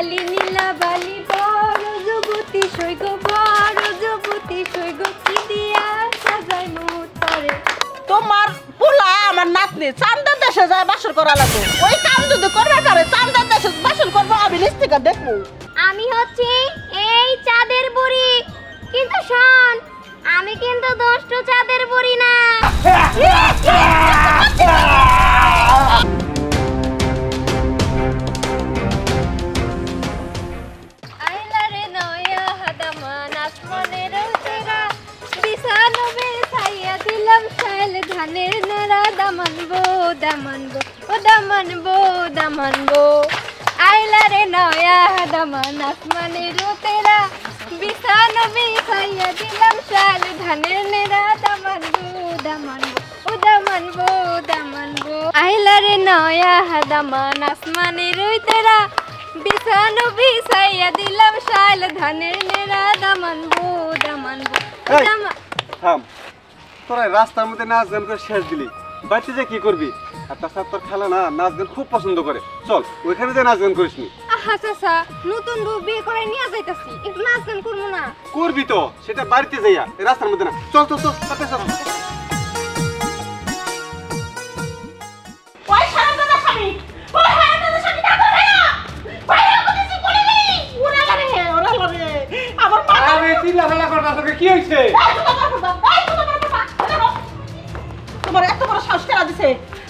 বালি নীলা বালি বড় যুবতী সৈগ বড় যুবতী সৈগ কি দিয়া সাজাই মুতরে তোমার পোলা আমার নাতনি চান্দার দেশে যায় বাসর করা লাগবে ওই কাম যদি করবে পারে চান্দার দেশে বাসর করবো আমি লিস্টিকা দেখবো আমি হচ্ছি এই চাঁদের বুড়ি কিন্তু শোন আমি কিন্তু দুষ্ট চাঁদের বুড়ি না আইলা রে নয়া হাদামান আসমানের তেরা বিছানো বেছাইয়া দিলাম শাল ধানের নেড়া দামানবো দামানবো ও দামানবো দামানবো আইলা রে নয়া হাদামান আসমানের তেরা বিছানো বেছাইয়া দিলাম শাল ধানের নেড়া দামানবো দামানবো ও দামানবো দামানবো আইলা রে নয়া হাদামান আসমানের তেরা বিছানো বিছাইয়া দিলাম শাল ধানের নেড়া দামানবো দামানবো থাম তোরা রাস্তার মধ্যে নাচ গান করে শেষ দিলি বাড়িতে যে কি করবি আর তাছাড়া তোর খালা না নাচ গান খুব পছন্দ করে চল ওইখানে যে নাচ গান করিস নি আহা চাচা নতুন বউ বিয়ে করে নিয়ে যাইতাছি একটু নাচ গান করবো না করবি তো সেটা বাড়িতে যাইয়া এই রাস্তার মধ্যে না চল চল চল তাতে চল ওই সারাদাদা স্বামী ওই সারাদাদা স্বামী না করে না বাইরে কিছু বলিনি ওরা লরে আমার মা আরে চিল্লা ফেলা করতা তোকে কি হইছে তোমার এত বড় সংস্কার দিছে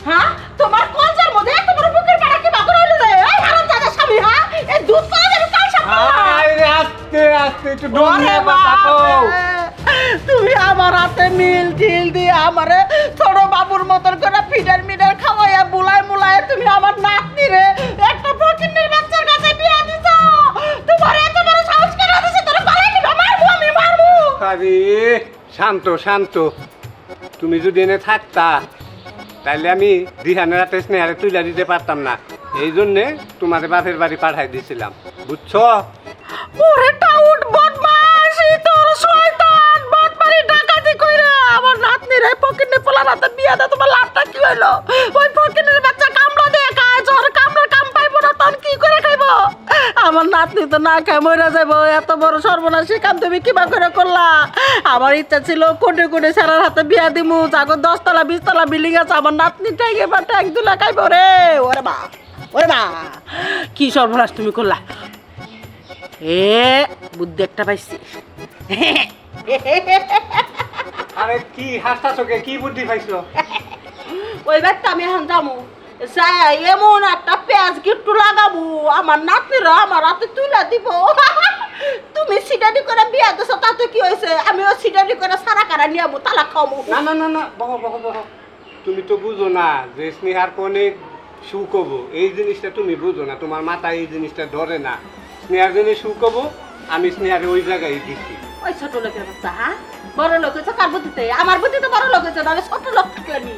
হ্যাঁ তোমার কলজার মধ্যে এত বড় বুকের পাড়া কি বাকর হইলো রে এই হারামজাদা স্বামী হ্যাঁ এই দুধ পাওয়া যাবে কাল সকাল আরে আস্তে আস্তে একটু ডোন নিয়ে কথা কও তুমি আমার হাতে মিল ঢিল দিয়ে আমারে ছোট বাবুর মতন করে ফিডার মিডার খাওয়াইয়া বুলায় মুলায় তুমি আমার নাতনি রে একটা ফকিন্নের বাচ্চার কাছে বিয়া দিছো তোমার এত বড় সাহস কেন দিছে তোর গলায় নিবা মারবো আমি মারবো আরে শান্ত শান্ত তুমি যদি এনে থাকতা তাহলে আমি দিহানের রাতে স্নেহারে তুইলা দিতে পারতাম না এই জন্যে তোমাদের বাপের বাড়ি পাঠাই দিয়েছিলাম বুঝছো ওরে টাউট বদমাশ তোর শয়তান বদমারি ডাকাতি কইরা আমার নাতনির এই ফকিন্নে পোলা রাতে বিয়া দা তোমার লাভটা কি হইলো ওই ফকিন্নের বাচ্চা কামড়া দিয়ে খায় জ্বর কামড়ার কাম পাইবো না তখন কি করে খাইবো আমার নাতনি তো না খায় মরে যাবো এত বড় সর্বনাশী কাম তুমি কিবা করে করলা আমার ইচ্ছা ছিল কোটে কোটে সারার হাতে বিয়া দিমু জাগো 10 তলা 20 তলা বিল্ডিং আছে আমার নাতনি টাইগে বা ট্যাগ দুলা খাইবো রে ওরে মা কি সর্বনাশ তুমি করলা এ বুদ্ধি একটা পাইছি আরে কি হাসতাছো কে কি বুদ্ধি পাইছো ওই ব্যাগটা আমি এখন যাবো এমন একটা পেঁয়াজ গিট্টু লাগাবো আমার নাতনিরা আমার হাতে তুলে দিব তুমি সিটারি করে বিয়া দিছো তাতে কি হয়েছে আমিও সিটারি করে সারা কারা নিয়ে যাবো তালা খাবো না না না না বহ বহ বহ তুমি তো বুঝো না যে স্নেহার কোনে সুখ হবো এই জিনিসটা তুমি বুঝো না তোমার মাথায় এই জিনিসটা ধরে না স্নেহার জন্য সুখ হবো আমি স্নেহারে ওই জায়গায় দিচ্ছি ওই ছোট লোকের বাচ্চা হ্যাঁ বড় লোক হয়েছে কার বুদ্ধিতে আমার বুদ্ধিতে বড় লোক হয়েছে নাহলে ছোট লোক থাকলে নি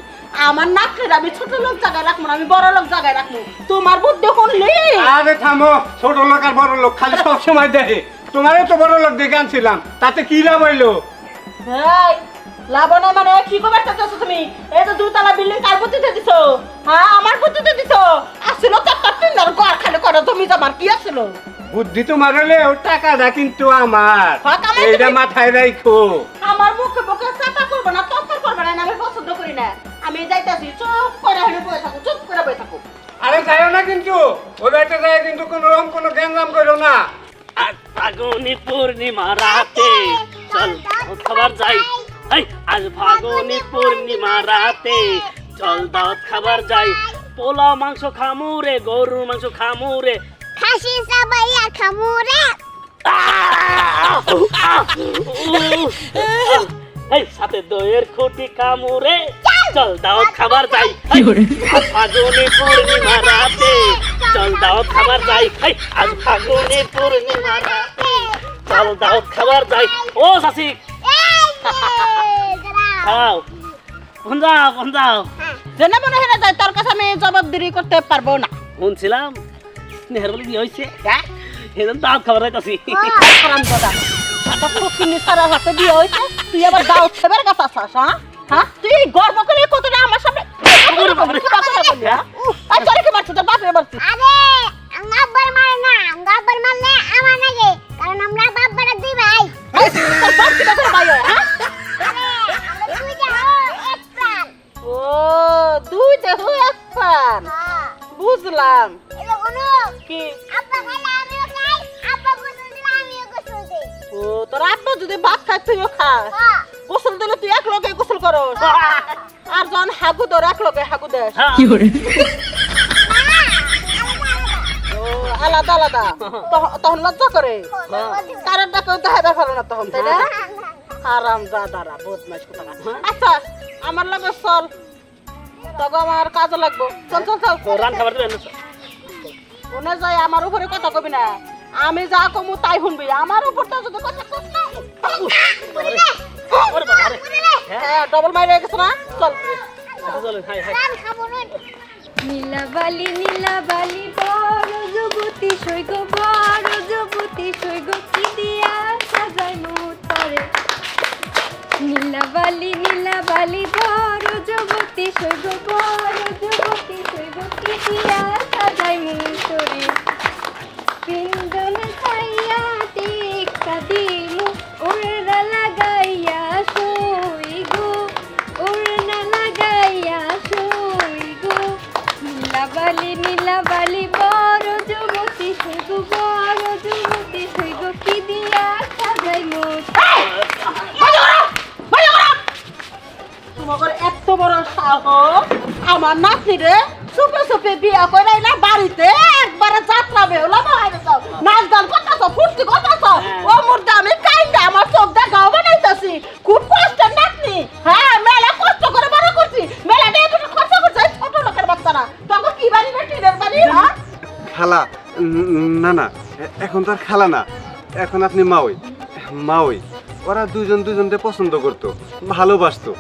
আমার নাকের আমি ছোট লোক জায়গায় রাখবো না আমি বড় লোক জায়গায় রাখবো তোমার বুদ্ধি শুনলি আরে থামো ছোট লোক আর বড় লোক খালি সব সময় দেখে তোমারও তো বড় লোক দেখে আনছিলাম তাতে কি লাভ হইলো এই লাবণা মানে কি করতে চাচ্ছ তুমি এই যে 2 তলা বিল্ডিং কার বুদ্ধিতে দিছো হ্যাঁ আমার বুদ্ধিতে দিছো আসলে তো একটা টিন্ডার ঘর খালি করে তুমি আমার কি আসছিল বুদ্ধি তোমার হলেও টাকাটা কিন্তু আমার এইটা মাথায় রাখো আমার মুখে মুখে চাপা করবো না তত্তর করবে না আমি পছন্দ করি না আমি যাইতাছি চুপ করে হেলে বসে থাকো চুপ করে বসে থাকো আরে যাইও না কিন্তু ওই বাড়িতে যায় কিন্তু কোনো রকম কোনো গ্যাঞ্জাম করো না আজ ফাগুনি পূর্ণিমা রাতে চল খাবার যাই এই আজ ফাগুনি পূর্ণিমা রাতে চল দাওয়াত খাবার যাই পোলাও মাংস খামুরে গরুর মাংস খামুরে খাসি সাবাইয়া খামুরে এই সাথে দইয়ের খুঁটি খামুরে চল দাওয়াত খাবার যাই ফাগুনি পূর্ণিমা রাতে চল দাওয়াত খাবার যাই আজ ফাগুনি পূর্ণিমা রাতে চল দাওয়াত খাবার যাই ও সাসি খাও কোন যাও জেনে মনে হয় না তোর কাছে আমি জবাবদিহি করতে পারবো না শুনছিলাম স্নেহের বলে বিয়ে হয়েছে সেজন্য দাওয়াত খাবার যাইতাছি আরাম দাদা একটা ফকিনি সারা হাতে বিয়ে হয়েছে তুই আবার দাওয়াত খাবার কথা আসাস হ্যাঁ তুই গর্ব করে কতটা আমার সামনে কি বাবা বলি হ্যাঁ আর তোর কি মারছিস তোর বাপরে মারছিস আরে আঙ্গাবার মার না আঙ্গাবার আব্বা খাইলে আমিও খাই, আব্বা গোসল দিলে আমিও গোসল দেই। ও তোর আব্বা যদি ভাত খায় তুইও খাস? হ্যাঁ। গোসল দিলে তুই এক লগে গোসল করস? আর যখন হাগু তোর এক লগে হাগু দেস? কি করে? আলাদা আলাদা তখন লজ্জা করে কারণ কেউ দেখাইবার পারে না তখন, তাই না? আরাম দাদারা বদমাইশ কথা। আচ্ছা আমার লাগে চল, তবে আমার কাজে লাগবো। চল চল চল রান খাবার দেবেন মনে যায় আমার উপরে কথা কবি না, আমি যা কমু তাই শুনবি। আমার উপরটা যদি কথা কস না হ্যাঁ ডবল মাইরে গেছে না। চল নীলাবালি নীলাবালি বড় যুবতী সৈগ বড় যুবতী সৈগ কি দিয়া সাজাই মুখ করে। নীলাবালি নীলাবালি বড় যুবতী সৈগ বড় যুবতী সৈগ কি দিয়া সাজাই মুখ করে। পিন্দন খাইয়া টিকা দিমু ওড়না লাগাইয়া সই গো ওড়না লাগাইয়া সই গো। নীলাবালি নীলাবালি বড় যুবতী সৈগ বড় যুবতী সৈগ কি দিয়া সাজাই মুখ। তোমার এত বড় সাহস আমার নাতনি রে সুপে সুপে বিয়া করে না বাড়িতে একবারে যাত্রা বেহলা বাহারে যাও, নাচ গান করতেছ, ফুর্তি করতেছ। ও মুর্দা আমি কাইন্ডা আমার চোখ দেখাও বানাইতেছি। খুব কষ্টের নাতনি, হ্যাঁ মেলা কষ্ট করে বড় করছি, মেলা দিয়ে একটু খরচা করছে। ছোট লোকের বাচ্চারা তখন কি বাড়ি না টিনের বাড়ি? খালা না না এখন তো আর খালা না, এখন আপনি মাওই মাওই। ওরা দুজন দুজনকে পছন্দ করতো, ভালোবাসতো,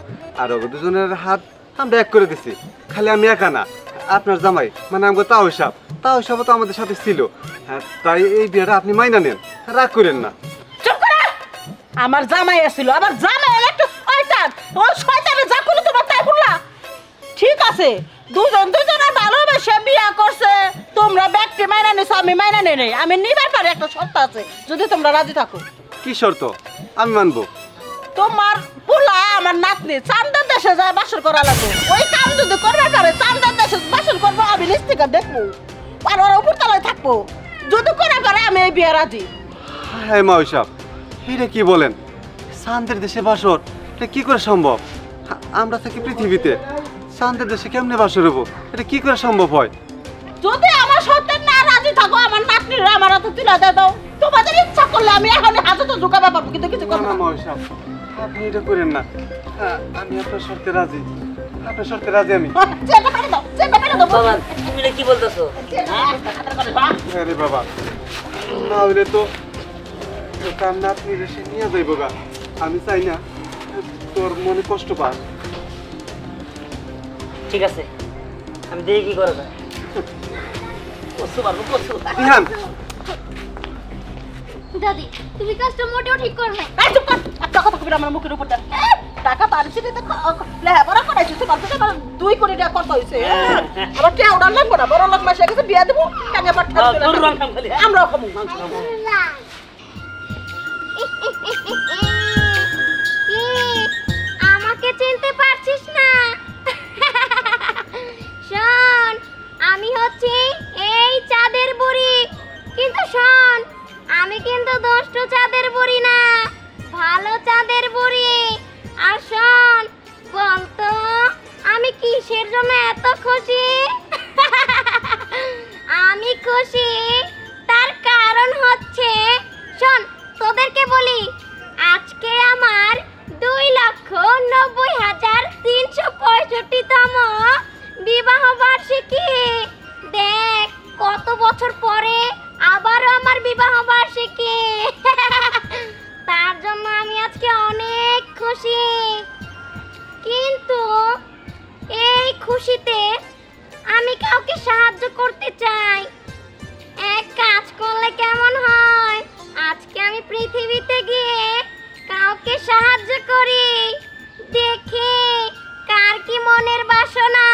আর ওকে দুজনের হাত আমরা এক করে দিছি। খালি আমি একা না, আপনার জামাই মানে আমাকে তাও হিসাব তো আমাদের সাথে ছিল। তাই এই বিয়েটা আপনি মাইনা নেন, রাগ করেন না। চুপ করে। আমার জামাই আসছিল, আমার জামাই একটু শয়তান। ও শয়তানে যা করলো তোমার তাই বললা? ঠিক আছে দুজন দুজনের ভালোবেসে বিয়া করছে, তোমরা ব্যক্তি মাইনা নিছো, আমি মাইনা নেই নাই। আমি নিবার পারে একটা শর্ত আছে, যদি তোমরা রাজি থাকো। কি শর্ত? আমি মানবো। তোমার পুলা আমার নাতনি চান্দার দেশে যায় বাসর করা লাগবে। ওই কাম যদি করবে পারে চান্দার দেশে বাসর করবো, আমি লিস্টিকা দেখবো আর ওরা উপর তলায় থাকবো। যদি করে পারে আমি এই বিয়ে রাজি। হ্যাঁ মাওই সাহেব, এটা কি বলেন? চাঁদের দেশে বাসর, এটা কি করে সম্ভব? আমরা থাকি পৃথিবীতে, চাঁদের দেশে কেমনে বাসর হবো? এটা কি করে সম্ভব হয়? যদি আমার সত্যি না রাজি থাকো, আমার নাতনিরা আমার হাতে তুলে দিয়ে দাও। তোমাদের ইচ্ছা করলে আমি এখন হাতে তো ঢুকাবে পারবো, কিন্তু কিছু করবো না। মাওই সাহেব আপনি এটা করেন না। আমি আপনার শর্তে রাজি, আপনার শর্তে রাজি আমি। চেটা পেরে দাও, চেটা পেরে দাও। বাবা তুমি এটা কি বলতেছো? আরে বাবা না হইলে তো তার নাতনি রেসে নিয়ে যাইব গা। আমি চাই না তোর মনে কষ্ট পাস। ঠিক আছে আমি দেখি কি করা যায়। কষ্ট পারবো কষ্ট। বিহান দাদি তুমি কাজটা মোটেও ঠিক করো না। এই চুপ কর, একটা কথা কবি আমার মুখের উপর দেন। টাকা পারছি না লেহাপড়া করাইছি, তোমার তো আমার 2 কোটি টাকা কত হয়েছে। আবার টিয়া উড়ান লাগবো না, বড় লোক মাসে গেছে বিয়া দেবো, টাকা আমরাও খাবো। আমাকে চিনতে পারছিস না? শোন আমি হচ্ছি এই চাঁদের বুড়ি, কিন্তু শোন আমি কিন্তু দুষ্ট চাঁদের বুড়ি না, ভালো চাঁদের বুড়ি। আর শোন বলতো আমি কিসের জন্য এত খুশি? আমি খুশি তার কারণ হচ্ছে, শোন তোদেরকে বলি, আজকে আমার 2,90,365তম বিবাহ বার্ষিকী। দেখ কত বছর পরে আবারও আমার বিবাহ বার্ষিকী। তার জন্য আমি আজকে অনেক খুশি, কিন্তু এই খুশিতে আমি কাউকে সাহায্য করতে চাই। এক কাজ করলে কেমন হয়? আজকে আমি পৃথিবীতে গিয়ে কাউকে সাহায্য করি, দেখি কার কি মনের বাসনা।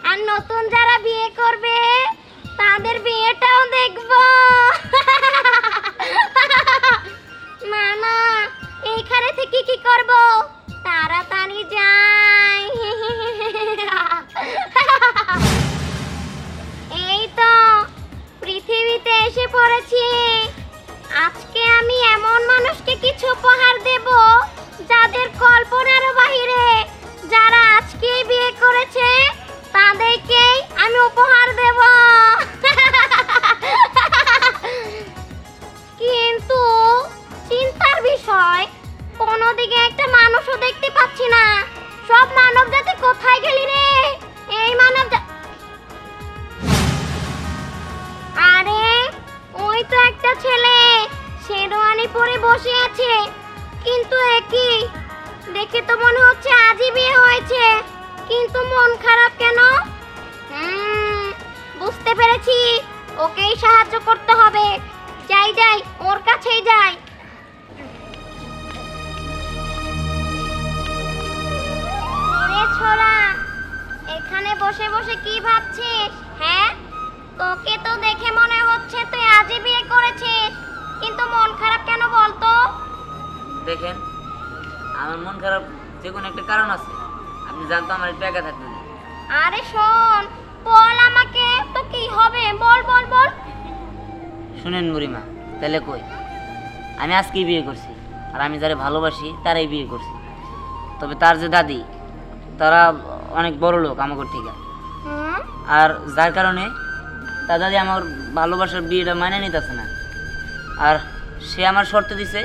আর নতুন যারা বিয়ে করবে তাদের বিয়েটাও দেখব। না না এইখানে থেকে কি করব? তাড়াতাড়ি যাই। এই তো এসে পড়েছি। আজকে আমি এমন মানুষকে কিছু উপহার দেব যাদের কল্পনারও বাহিরে। যারা আজকে বিয়ে করেছে তাদেরকেই আমি উপহার দেব। কিন্তু চিন্তার বিষয়, কোনো দিকে একটা মানুষও দেখতে পাচ্ছি না। সব মানব জাতি কোথায় গেলি রে? এই মানব আরে ওই তো একটা ছেলে শেরওয়ানি পরে বসে আছে, কিন্তু একই দেখে তো মনে হচ্ছে আজই বিয়ে হয়েছে, কিন্তু মন খারাপ কেন? বুঝতে পেরেছি, ওকেই সাহায্য করতে হবে। যাই যাই, ওর কাছেই যাই। রে ছোড়া, এখানে বসে বসে কি ভাবছিস? হ্যাঁ, তোকে তো দেখে মনে হচ্ছে তুই আজই বিয়ে করেছিস, কিন্তু মন খারাপ কেন বলতো? দেখেন, আমার মন খারাপ যে কোনো একটা কারণ আছে। আপনি জানতো আমার একটু একা থাকতে। আরে শোন, বল আমাকে, তো কি হবে? বল বল বল। শুনেন বুড়িমা, তাহলে কই, আমি আজকেই বিয়ে করছি, আর আমি যারা ভালোবাসি তারাই বিয়ে করছি। তবে তার যে দাদি, তারা অনেক বড় লোক আমাকে থেকে, আর যার কারণে তার দাদি আমার ভালোবাসার বিয়েটা মানে নিতেছে না। আর সে আমার শর্ত দিছে,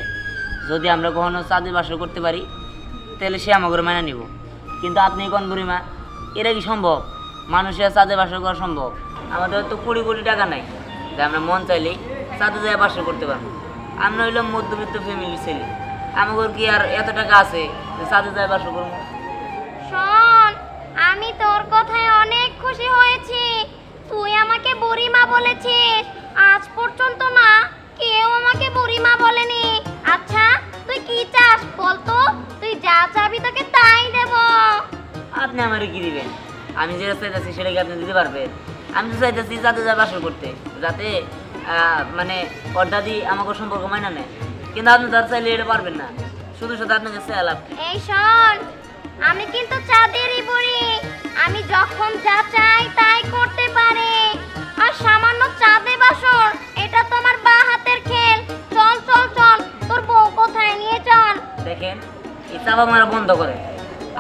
যদি আমরা কখনো চাঁদে বাস করতে পারি তাহলে সে আমাকে মানে নিব। কিন্তু আপনি কোন বুড়িমা, এটা কি সম্ভব? মানুষের চাঁদে বাস করা সম্ভব? আমাদের তো কোটি কোটি টাকা নাই যে আমরা মন চাইলেই চাঁদে যায় বাস করতে পারবো। আমরা হইলাম মধ্যবিত্ত ফ্যামিলির ছেলে, আমাদের কি আর এত টাকা আছে যে চাঁদে যায় বাস করবো? শোন, আমি তোর কথায় অনেক খুশি হয়েছি। তুই আমাকে বুড়িমা বলেছিস, আজ পর্যন্ত না কেউ আমাকে বুড়িমা বলেনি। আচ্ছা, তুই কি চাস বলতো? তুই যা চাবি তোকে তাই দেব। আপনি আমারে কি দিবেন? আমি যেটা চাইতেছি সেটা কি আপনি দিতে পারবেন? আমি তো চাইতেছি যাতে যায় বাসর করতে, যাতে মানে ওর দাদি আমাকে সম্পর্ক মাইনা নেয়। কিন্তু আপনি তার চাইলে এটা পারবেন না, শুধু শুধু আপনার কাছে আলাপ। এই শোন, আমি কিন্তু চাঁদেরই বুড়ি। আমি যখন যা চাই তাই করতে পারি। আর সামান্য চাঁদে বাসর, এটা তো আমার বাঁ হাতের খেল। চল চল চল, তোর বউ কোথায় নিয়ে চল। দেখেন, এই চাপা মারা বন্ধ করে।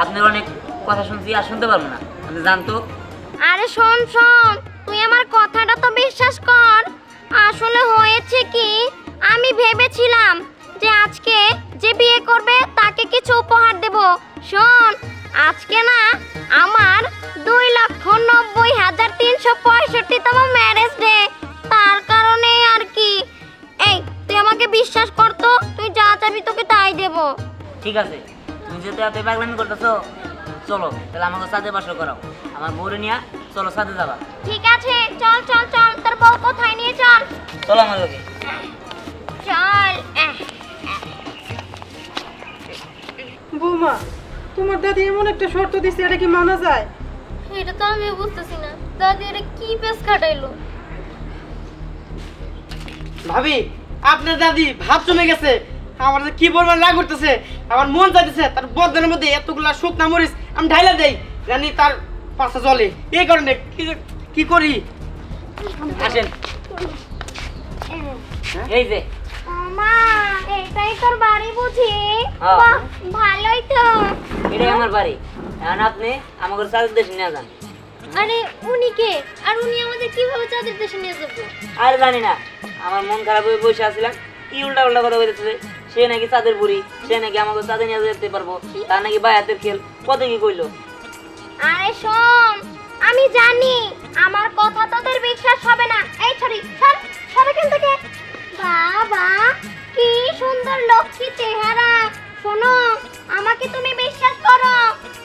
আপনার অনেক কথা শুনছি, আর শুনতে পারবো না, আপনি জানতো। আরে শোন শোন, তুই আমার কথাটা তো বিশ্বাস কর। আসলে হয়েছে কি, আমি ভেবেছিলাম যে আজকে যে বিয়ে করবে তাকে কিছু উপহার দেব। শোন, আজকে না আমার 2,90,365তম ম্যারেজ ডে, তার কারণে আর কি। এই তুই আমাকে বিশ্বাস কর তো, তুই যা চাবি তোকে তাই দেব। ঠিক আছে, তুমি যেতে এত পাগলামি করতেছো, চলো তাহলে আমাকে সাথে বাসর করাও। আমার বউরে নিয়ে চলো, সাথে যাবা। ঠিক আছে, চল চল চল, তোর বউ কোথায় নিয়ে চল। চলো আমার লোকে চল। বৌমা, তোমার দাদি এমন একটা শর্ত দিছে, এটা কি মানা যায়? এটা তো আমি বুঝতেছি না, দাদি এটা কি পেস কাটাইলো। ভাবি, আপনার দাদি ভাত জমে গেছে, আমার কি বলবার না করতেছে, আমার মন চাইতেছে তার বদনের মধ্যে এতগুলা শুকনা মরিচ আমি ঢাইলা দেই, জানি তার পাশে জলে। এই কারণে কি করি? আসেন। এই যে মা, এটাই তোর বাড়ি বুঝি? হ্যাঁ। বাহ, ভালোই তো। এটাই আমার বাড়ি। এখন আপনি আমাকে চাঁদের দেশে নিয়ে যান। আরে উনি কে? আর উনি আমাদের কিভাবে চাঁদের দেশে নিয়ে যাবো? আর জানি না, আমার মন খারাপ হয়ে বসে আসছিলাম, কি উল্টা উল্টা কথা বলতেছে। সে নাকি চাঁদের বুড়ি, সে নাকি আমাকে চাঁদে নিয়ে যেতে পারবো, তার নাকি ভাই হাতের খেল, কত কি কইলো। আরে শোন, আমি জানি আমার কথা তোদের বিশ্বাস হবে না। এই ছড়ি সর, সর এখান থেকে। বাবা, কি সুন্দর লক্ষ্মী চেহারা। শোনো, আমাকে তুমি বিশ্বাস করো,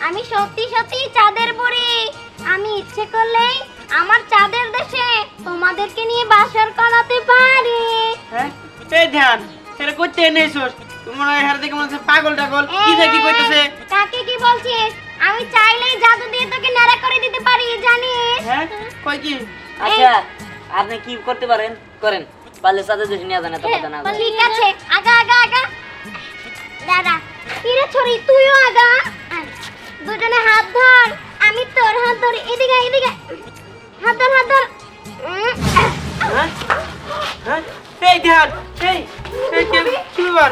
আমি সত্যি সত্যি চাঁদের বুড়ি। আমি ইচ্ছে করলেই আমার চাঁদের দেশে তোমাদেরকে নিয়ে বাসর করাতে পারি। হ্যাঁ, এই ধ্যান এটা করতে এনেছিস, মনে হয় হের দেখে মনে হচ্ছে পাগল টাগল। কি দেখি কইতেছে? কাকে কি বলছিস? আমি চাইলেই জাদু দিয়ে তোকে ন্যাড়া করে দিতে পারি, জানিস? হ্যাঁ, কই কি? আচ্ছা, আপনি কি করতে পারেন করেন, পারলে চাঁদের দেশে নিয়ে যান, এত কথা না। ঠিক আছে, আগা আগা আগা। দাদা, কিরে ছড়ি, তুইও আগা। দুজনে হাত ধর, আমি তোর হাত ধরি। এদিকে এদিকে, হাত ধর হাত ধর। হ্যাঁ হ্যাঁ এই ধ্যান এই এই কি ব্যাপার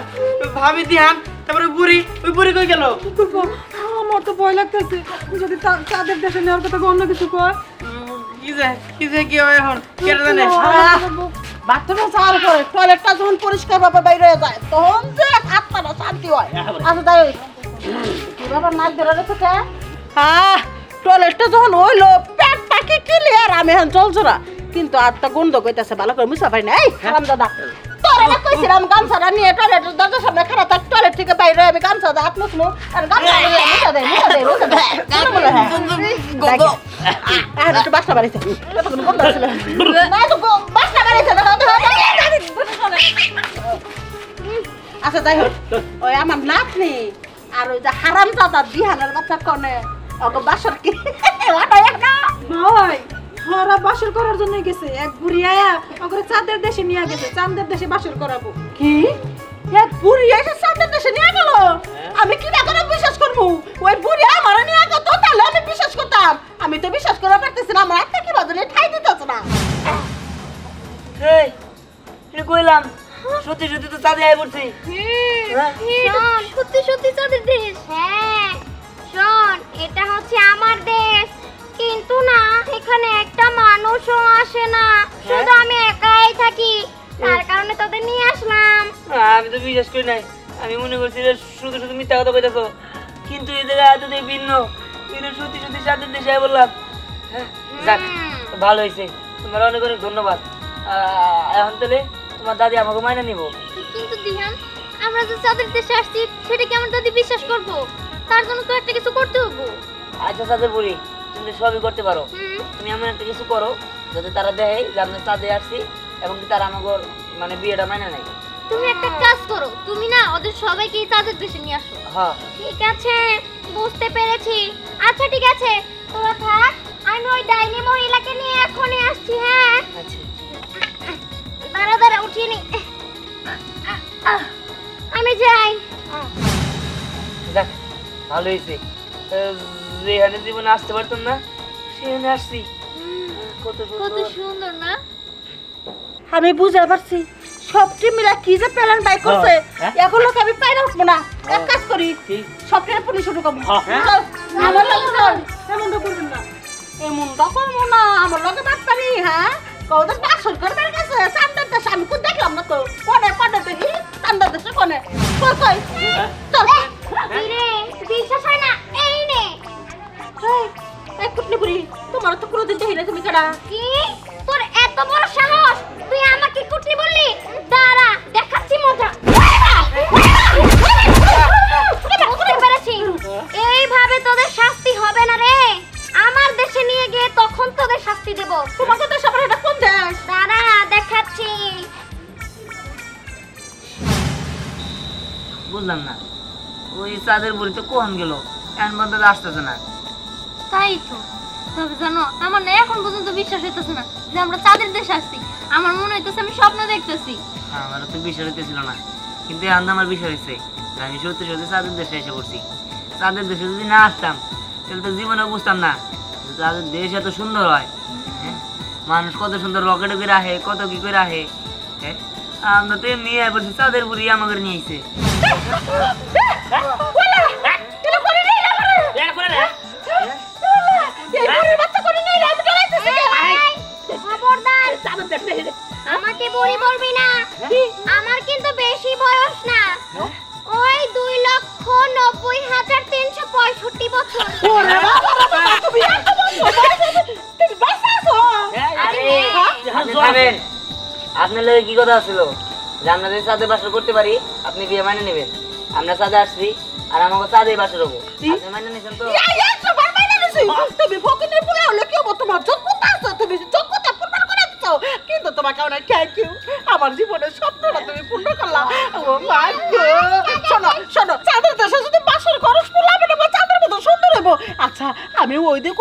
ভাবি ধ্যান তারপরে বুড়ি ওই বুড়ি কই গেল কি করবো আমার তো ভয় লাগতেছে যদি চাঁদের দেশে নেওয়ার কথা অন্য কিছু কয় কি যে কি হয় এখন কে জানে বাথরুমে যাওয়ার পরে টয়লেটটা যখন পরিষ্কার ভাবে বাইরে হয়ে যায় তখন যে আত্মাটা শান্তি হয় আচ্ছা তাই কি ব্যাপার নাক ধরে রেখেছে হ্যাঁ টয়লেটটা যখন হইলো পেটটা কি ক্লিয়ার আমি এখন চলছো না কিন্তু আত্মা গন্ধ কইতাছে ভালো করে মুছা পাই না এই হারাম দাদা তোরা না কইছিলাম গামছাটা নিয়ে টয়লেটের দরজার সামনে খাড়া থাক টয়লেট থেকে বাইরে আমি গামছা দা হাত মুছমু আর গামছা মুছা দে আর একটু বাসনা বাড়িছে কতক্ষণ গন্ধ ছিল না তো বাসনা বাড়িছে আচ্ছা যাই হোক ওই আমার নাতনি আর ওই যে হারাম দাদা বিহানের বাচ্চা কনে ওকে বাসর কি ওটাই না ভাই ওরা বাসর করার জন্য গেছে এক বুড়ি আয়া ওকে চাঁদের দেশে নিয়ে গেছে চাঁদের দেশে বাসর করাবো কি এক বুড়ি এসে চাঁদের দেশে নিয়ে গেল আমি কি না করে বিশ্বাস করবো ওই বুড়ি আমার নিয়ে গেল তো তাহলে আমি বিশ্বাস করতাম আমি তো বিশ্বাস করা পারতেছি না আমার একটা কি বাজনে ঠাই দিতেছে না এই এটা কইলাম সত্যি সত্যি তো চাঁদে আয় পড়ছি শোন সত্যি সত্যি চাঁদের দেশ হ্যাঁ শোন এটা হচ্ছে আমার দেশ কিন্তু না এখানে একটা মানুষও আসে না শুধু আমি একাই থাকি তার কারণে তোদের নিয়ে আসলাম আমি তো বিশ্বাস করি নাই আমি মনে করছি যে শুধু শুধু মিথ্যা কথা কইতাছো কিন্তু এই জায়গায় এত ভিন্ন কিন্তু সত্যি সত্যি চাঁদের দেশে আয় বললাম যাক ভালো হয়েছে তোমার অনেক অনেক ধন্যবাদ এখন তাহলে তোমার দাদি আমাকে মাইনা নিব কিন্তু দিহান আমরা যে চাঁদের দেশে আসছি সেটা কি আমার দাদি বিশ্বাস করবো তার জন্য তো একটা কিছু করতে হবে আচ্ছা চাঁদের বুড়ি তুমি সবই করতে পারো তুমি এমন একটা কিছু করো যাতে তারা দেখে যে আমরা চাঁদে আসছি এবং কি তারা আমাকে মানে বিয়েটা মাইনা নেয় তুমি একটা কাজ করো তুমি না ওদের সবাইকে চাঁদের দেশে নিয়ে আসো হ্যাঁ ঠিক আছে বুঝতে পেরেছি আচ্ছা ঠিক আছে তোরা থাক আমি ওই ডাইনি মহিলাকে নিয়ে এখনই আসছি হ্যাঁ আচ্ছা দাঁড়া দাঁড়া উঠিয়ে নি আমি যাই যাক ভালো হয়েছে যেখানে জীবনে আসতে পারতাম না সেখানে আসছি কত কত সুন্দর না আমি বুঝতে পারছি সবটি মিলা কি যে প্ল্যান বাই করছে এখন লোক আমি পাই না উঠবো না এক কাজ করি সবটি পুলিশ উঠে কম আমার লোক এমনটা করবেন না এমনটা করবো না আমার লোকে বাদ পারি হ্যাঁ কৌদের বাসর করবার কাছে চান্দার দেশে আমি কোন দেখলাম না তো কোনে কোনে দেখি চান্দার দেশে কোনে কই কই চল রে বিশ্বাস হয় না এই নে এই কুটনি বুড়ি তোমার তো কোনোদিন দেখি না তুমি কেডা কি তোর এত বড় সাহস তুই আমাকে কুটনি বললি দাঁড়া দেখাচ্ছি মজা বুঝতে পেরেছি এইভাবে তোদের শাস্তি হবে না রে আমার দেশে নিয়ে গিয়ে তখন তোদের শাস্তি দেব তোমাকে তো সবার এটা কোন দেশ দাঁড়া দেখাচ্ছি বুঝলাম না ওই চাঁদের বুড়ি তো কখন গেল এখন পর্যন্ত আসতেছে না তাই তো তবে জানো আমার না এখন পর্যন্ত বিশ্বাস হইতেছে না যে আমরা চাঁদের দেশে আসছি আমার মনে হইতেছে আমি স্বপ্ন দেখতেছি আমারও তো বিষয় হইতেছিল না কিন্তু এখন তো আমার বিষয় হয়েছে আমি সত্যি সত্যি চাঁদের দেশে এসে পড়ছি চাঁদের দেশে যদি না আসতাম তাহলে তো জীবনে বুঝতাম না যে চাঁদের দেশ এত সুন্দর হয় হ্যাঁ মানুষ কত সুন্দর রকেটে করে আহে কত কি করে আহে হ্যাঁ আমরা তো এমনি আয় পড়ছি চাঁদের বুড়ি আমাকে নিয়ে আইছে আমাকে বুড়ি বলবি না আমার কিন্তু বেশি বয়স না ওই 2,90,365 বছর আপনার লোক কি কথা ছিল যে আমরা যদি চাঁদে বাসর করতে পারি আপনি বিয়ে মানে নেবেন আমরা চাঁদে আসছি আর আমাকে চাঁদে বাসর হবো আপনি মানে নিছেন তো তুমি ফকিনের পুলে হলে কি হবো তোমার যোগ্যতা আছে তুমি যোগ্যতা পূর্ণ করে দিচ্ছ কিন্তু তোমাকে অনেক থ্যাংক ইউ আমার জীবনের স্বপ্নটা তুমি পূর্ণ করলা ও মাই গড শোনো শোনো চাঁদের দেশে যদি বাসর খরচ পোলাবে না চাঁদের মতো সুন্দর হইব আচ্ছা আমি ওই দিক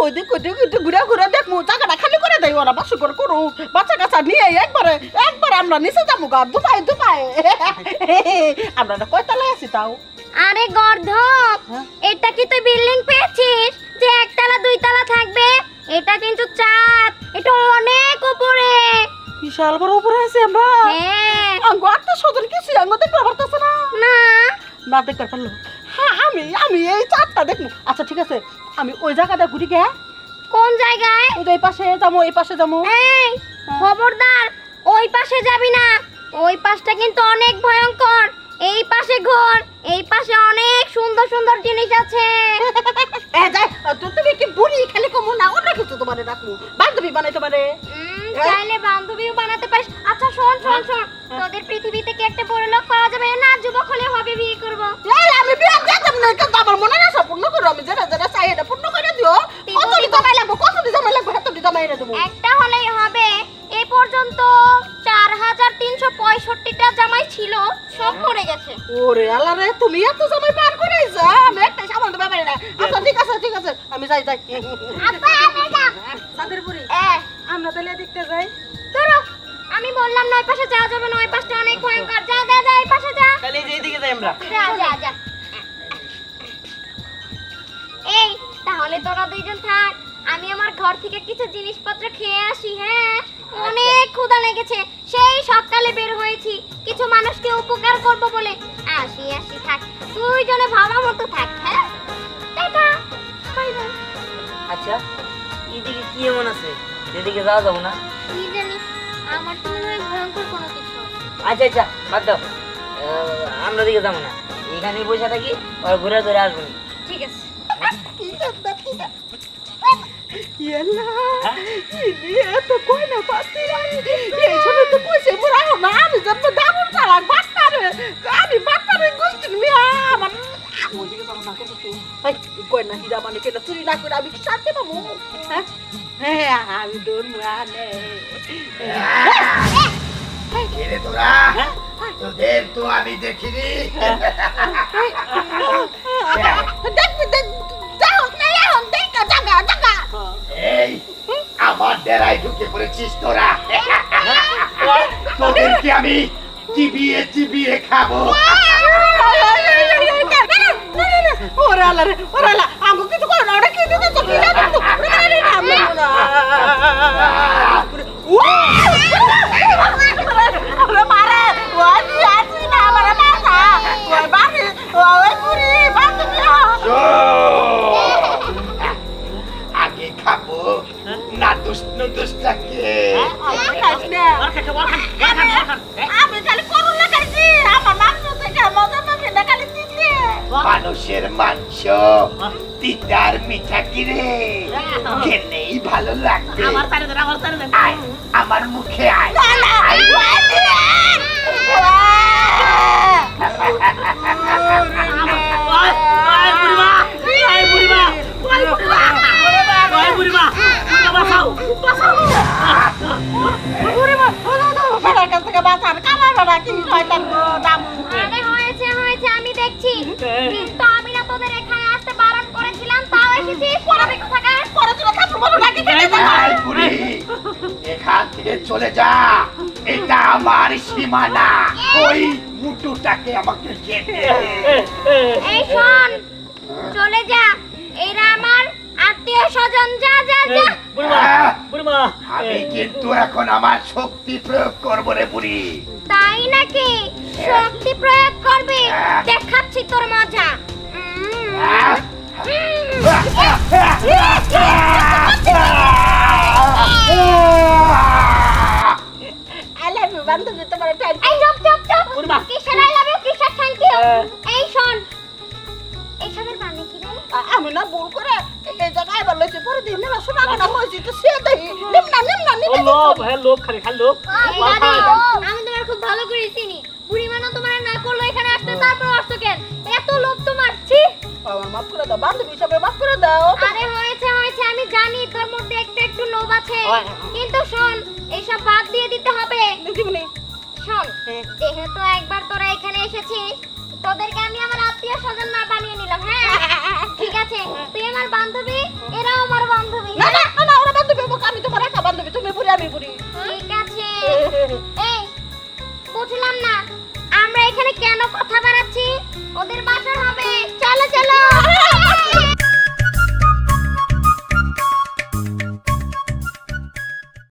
ঘুরে ঘুরে দেখবো জায়গাটা খালি করে দেই ওরা বাসর করে করু বাচ্চা কাচ্চা নিয়ে একবারে আমরা নিচে যাবো গা দুপায় আমরা না কয়তলায় আছি তাও আরে গর্ধপ এটা কি তুই বিল্ডিং পেয়েছিস যে একতলা দুইতলা থাকবে এটা কিন্তু চাঁদ এটা অনেক উপরে বিশাল বড় উপরে আছে আমরা হ্যাঁ আঙ্গো আত্মীয় স্বজন কিছু আঙ্গো দেখতে পারতেছে না না না দেখতে পারলো হ্যাঁ আমি এই চারটা দেখবো আচ্ছা ঠিক আছে আমি ওই জায়গাটা ঘুরি গে কোন জায়গায়? ওই যে এই পাশে যাবো এই পাশে যাবো এই খবরদার ওই পাশে যাবি না, ওই পাশটা কিন্তু অনেক ভয়ঙ্কর। এই পাশে ঘোর, এই পাশে অনেক সুন্দর সুন্দর জিনিস আছে। তুমি কি বুড়ি খালি কমু না অন্য কিছু তোমারে রাখবো বান্ধবী বানাই তোমারে চাইলে বান্ধবীও বানাতে পারিস। আচ্ছা শোন শোন শোন, তোদের পৃথিবী থেকে একটা বড় লোক পাওয়া যাবে না, যুবক হলে হবে বিয়ে করবো। আমি বিয়ে দিতাম না কিন্তু আমার মনে না সব পূর্ণ করো আমি যেটা যেটা চাই এটা পূর্ণ করে দিও কতটি জমাই লাগবো এতটি জমাই এনে দেবো একটা হলেই হবে। এই পর্যন্ত 4365টা জামাই ছিল, সব পড়ে গেছে। ওরে আল্লাহ রে তুমি এত জামাই পার করে আইছো আমি একটা সামান দেব পারি না। আচ্ছা ঠিক আছে আমি যাই আব্বা আপনি যা সাদের পুরি আমরা তাহলে দেখতে যাই। ধরো আমি বললাম না ওই পাশে যাওয়া যাবে না, ওই পাশটা অনেক ভয়ঙ্কর। যা যা যা এই পাশে যা, তাহলে এই যে এইদিকে যাই আমরা। যা যা যা। এই তাহলে তোরা দুইজন থাক, আমি আমার ঘর থেকে কিছু জিনিসপত্র খেয়ে আসি। হ্যাঁ অনেক ক্ষুধা লেগেছে, সেই সকালে বের হয়েছি কিছু মানুষকে উপকার করব বলে। আসি থাক, দুইজনে ভালো মতো থাক। হ্যাঁ টাটা বাই বাই। আচ্ছা এইদিকে কি এমন আছে যেদিকে যাওয়া যাবো না? কি জানি, আমার তো মনে হয় ভয়ঙ্কর কোনো কিছু। আচ্ছা বাদ দাও, আমরা দিকে যাবো না, এখানেই বসে থাকি, আর ঘুরে ঘুরে আসবো না। ঠিক আছে। এত কই না পাচ্ছি এই ছোট তো কইছে মোরা না আমি যাব দামুন চালাক বাস্তারে আমি বাস্তারে গোষ্ঠী মিয়া আমার ওদিকে যাব না কিন্তু এই কই না হিরা মানে কেন চুরি না করে আমি কি শান্তি পাবো? হ্যাঁ আমি দৌড় মানে এরে তোরা তোদের তো আমি দেখিনি। এই আমার ডেরায় ঢুকে পড়েছিস তোরা, তোদেরকে আমি চিবিয়ে খাবো। ওরে আল্লাহ রে ওরে আল্লাহ আমাকে কিছু করো না, ওটা কি দিতে তো কি না মারে ওই আসি না আমার মাথা ওই বাড়ি ওই পুরি বান্ধবী আগে খাবো না দুষ্টাকে। আমি খালি করুন না খাইছি আমার মাংস থেকে মজা পাবে না খালি দিতে মানুষের মাংস তিতার মিঠা কিরে খেলেই ভালো লাগবে। আয়, আমার মুখে আয়। আরে হয়েছে আমি দেখছি, কিন্তু আমি না তোদের এখানে আসতে বারণ করেছিলাম, তাও এসেছিস। পড়াবে কোথাকার আয় বুড়ি, এখান থেকে চলে যা, এটা আমার সীমানা। ওই মুটুটাকে আমাকে যেতে দে। এই শোন, চলে যা, এরা আমার আত্মীয় স্বজন। যা যা যা। আমি কিন্তু এখন আমার শক্তি প্রয়োগ করবো রে বুড়ি। তাই নাকি? শক্তি প্রয়োগ করবি? দেখাচ্ছি তোর মজা। বান্ধবী তোমার এই চুপ কিসের আই লাভ ইউ, কিসের থ্যাংক ইউ? এই শোন, এইসবের মানে কি রে? আমি না ভুল করে এই জায়গায় আবার লইছি পরে দিন না শোনা কথা কইছি তো সে দেই নিমনা লোক হ্যাঁ লোক খালি লোক। আমি তোমার খুব ভালো করে চিনি, বুড়ি মানো তোমার না করলো এখানে আসতে, তারপর আসছো কেন? এত লোভ তোমার, ছি। আমার মাফ করে দাও বান্ধবী হিসাবে মাফ করে দাও। আরে হয়েছে আমি জানি তোর মধ্যে একটু লোভ আছে, কিন্তু শোন এইসব বাদ দিয়ে দিতে হবে। শোন, যেহেতু একবার তোরা এখানে এসেছিস, তোদেরকে আমি আমার আত্মীয় স্বজন না বানিয়ে নিলাম। হ্যাঁ ঠিক আছে, তুই আমার বান্ধবী, এরাও আমার বান্ধবী। না ওরা বান্ধবী, আমি তোমার একা বান্ধবী, তুমি বুড়ি আমি বুড়ি। ঠিক আছে। এই বুঝলাম না আমরা এখানে কেন কথা বাড়াচ্ছি? ওদের